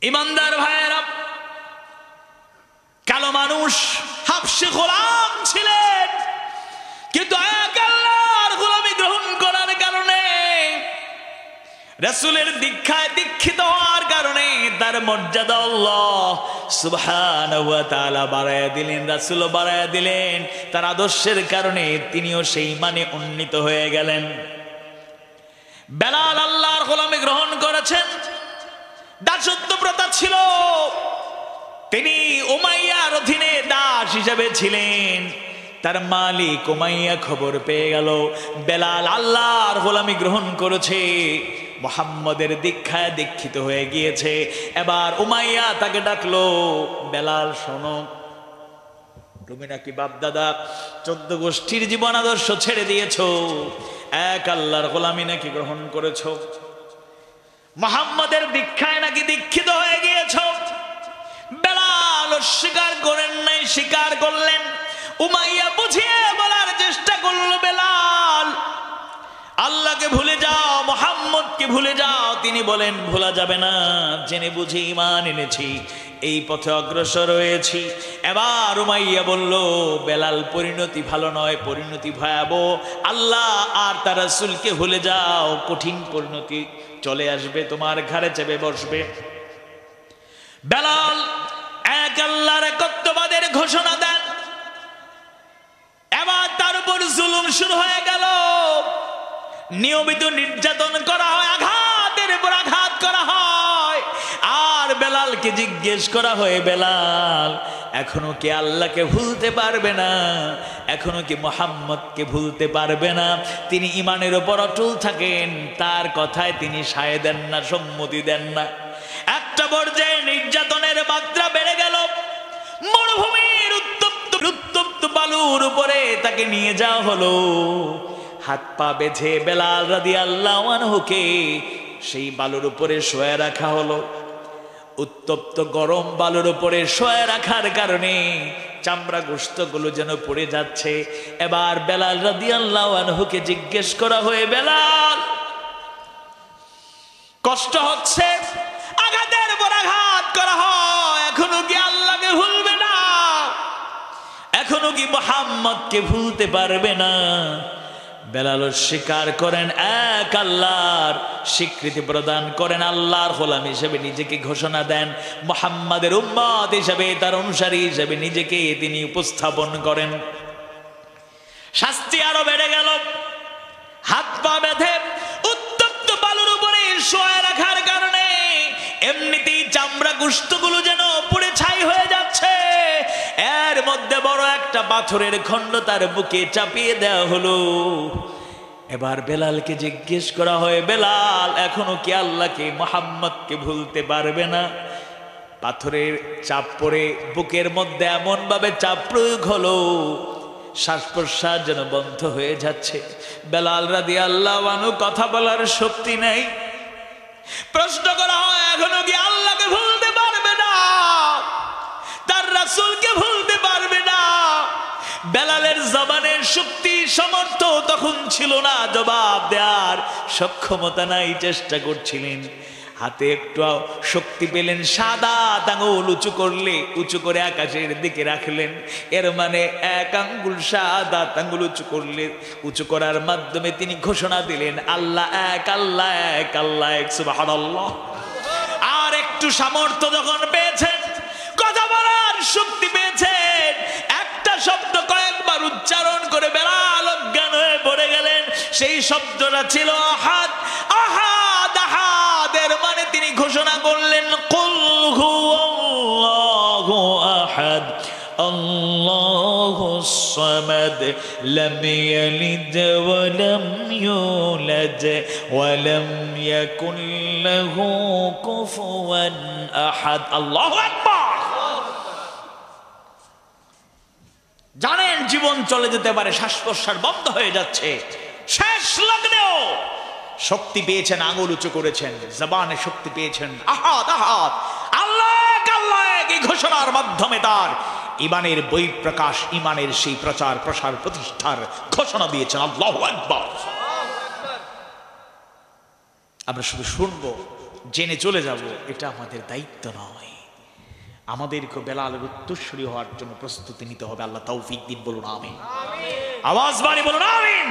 ইমানদার ভাইয়েরা, কালো মানুষ হাবশী গোলাম ছিলেন, কিন্তু এক আল্লাহর গোলামি গ্রহণ করার কারণে, রাসূলের দীক্ষায় দীক্ষিত হওয়ার কারণে তার মর্যাদা আল্লাহ সুবহানাহু ওয়া তাআলা বাড়ায়া দিলেন, রাসূলও বাড়ায়া দিলেন। তার আদর্শের কারণে তিনিও সেই মানে উন্নীত হয়ে গেলেন। বেলাল আল্লাহর গোলামি গ্রহণ করেছেন। দাসত্ব প্রথা ছিল, তিনি উমাইয়ার অধীনে দাস হিসেবে ছিলেন। তার মালিক উমাইয়া খবর পেয়ে গেল বেলাল আল্লাহর গোলামি গ্রহণ করেছে, মুহাম্মদের দীক্ষায় দীক্ষিত হয়ে গিয়েছে। এবার উমাইয়া তাকে ডাকলো, বেলাল শোনো, তুমি নাকি বাপদাদা 14 গোষ্ঠীর জীবন আদর্শ ছেড়ে দিয়েছো, এক আল্লাহর গোলামি নাকি গ্রহণ করেছো, মুহাম্মদের দীক্ষায় নাকি দীক্ষিত হয়ে গিয়েছো। বেলাল স্বীকার করেন নাই, স্বীকার করলেন। উমাইয়া বুঝিয়ে বলার চেষ্টা করলো, বেলাল আল্লাহকে ভুলে যাও, মুহাম্মদকে ভুলে যাও। তিনি বলেন ভোলা যাবে না, জেনে বুঝে ঈমান এনেছি, এই পথে অগ্রসর হয়েছি। এবার উমাইয়া বলল, বেলাল পরিণতি ভালো নয়, পরিণতি ভয়াবহ। আল্লাহ আর তার রাসূলকে ভুলে যাও, কঠিন পরিণতি চলে আসবে, তোমার ঘাড়ে চেপে বসবে। বেলাল এক আল্লাহর একত্ববাদের ঘোষণা দেন। এবার তার উপর জুলুম শুরু হয়ে গেল, নিয়মিত নির্যাতন করা হয়, আঘাতের উপর আঘাত করা হয়। আর বেলালকে জিজ্ঞেস করা হয়, বেলাল এখনো কি আল্লাহকে ভুলতে পারবে না? এখনো কি মুহাম্মদকে ভুলতে পারবে না? তিনি ঈমানের উপর অটল থাকেন, তার কথায় তিনি সায় দেন না, সম্মতি দেন না। একটা পর্যায়ে নির্যাতনের মাত্রা বেড়ে গেল। মরুভূমির উত্তপ্ত বালুর উপরে তাকে নিয়ে যাওয়া হলো। হাত পা বেঁধে বেলাল রাদিয়াল্লাহু আনহুকে সেই বালুর উপরে শোয়া রাখা হলো। উত্তপ্ত গরম বালুর উপরে শোয়া রাখার কারণে চামড়া গোশতগুলো যেন পড়ে যাচ্ছে। এবার বেলাল রাদিয়াল্লাহু আনহুকে জিজ্ঞেস করা হয়, বেলাল কষ্ট হচ্ছে, আঘাতের পর আঘাত করা হয়, এখনো কি আল্লাহকে ভুলবে না? এখনো কি মুহাম্মদকে ভুলতে পারবে না? বেলাল স্বীকার করেন, এক আল্লাহর স্বীকৃতি প্রদান করেন, আল্লাহর গোলাম হিসেবে নিজেকে ঘোষণা দেন, মুহাম্মাদের উম্মত হিসেবে, তার অনুসারী হিসেবে নিজেকে তিনি উপস্থাপন করেন। শাস্তি আরো বেড়ে গেল। হাত পা বেঁধে উত্তপ্ত বালুর উপরে শোয়া রাখার কারণে এমনিতেই চামড়া গোশতগুলো যেন পুড়ে ছাই হয়ে যাচ্ছে। এর মধ্যে বড় একটা পাথরের খণ্ড তার বুকে চাপিয়ে দেওয়া হলো। এবার বেলালকে জিজ্ঞেস করা হয়, বেলাল এখনো কি আল্লাহকে মুহাম্মদকে ভুলতে পারবে না? পাথরের চাপ পড়ে বুকের মধ্যে এমন ভাবে চাপ প্রয়োগ হলো, শ্বাস প্রশ্বাস যেন বন্ধ হয়ে যাচ্ছে। বেলাল রাদিয়াল্লাহু আনহু কথা বলার শক্তি নাই। প্রশ্ন করা হয়, এখনো কি আল্লাহকে ভুলতে পারবে না? তার রাসূলকে ভুলতে পারবে না? বেলালের জবানের শক্তি সামর্থ্য তখন ছিল না, জবাব দেওয়ার সক্ষমতা নাই, চেষ্টা করছিলেন। হাতে একটু শক্তি পেলেন, সাদা আঙ্গুল উঁচু করে আকাশের দিকে রাখলেন। এর মানে এক আঙ্গুল সাদা আঙ্গুল উঁচু করার মাধ্যমে তিনি ঘোষণা দিলেন, আল্লাহ এক, আল্লাহ এক, আল্লাহ এক, সুবহানাল্লাহ। আর একটু সামর্থ্য যখন পেয়েছেন, কথা বলার শক্তি পেয়েছেন, একটা শব্দ কয়েকবার উচ্চারণ করে বেলাল অজ্ঞান হয়ে পড়ে গেলেন। সেই শব্দটা ছিল আহাদ। আহাদ আহাদ এর মানে তিনি ঘোষণা করলেন, কুল হুয়াল্লাহু আহাদ আল্লাহুস সামাদ লাম ইয়ালিদ ওয়া লাম ইউলাদ ওয়া লাম ইয়াকুল লাহু কুফুয়ান আহাদ। আল্লাহু আকবার। জানেন জীবন চলে যেতে পারে, শ্বাস প্রশ্বাস বন্ধ হয়ে যাচ্ছে, শেষ লগ্নেও শক্তি পেয়েছেন, আঙুল উঁচু করেছেন, জবানে শক্তি পেয়েছেন, আহাদ আহাদ আল্লাহ এক, আল্লাহ এক, এই ঘোষণার মাধ্যমে তার ঈমানের বহিঃপ্রকাশ, ঈমানের সেই প্রচার প্রসার প্রতিষ্ঠার ঘোষণা দিয়েছেন। আল্লাহু আকবার। আমরা শুধু শুনবো, জেনে চলে যাব, এটা আমাদের দায়িত্ব নয়। আমাদেরকে বেলালের উত্তরসূরি হওয়ার জন্য প্রস্তুতি নিতে হবে। আল্লাহ তৌফিক দিন, বলুন আমিন। আওয়াজ বাড়ি বলুন আমিন।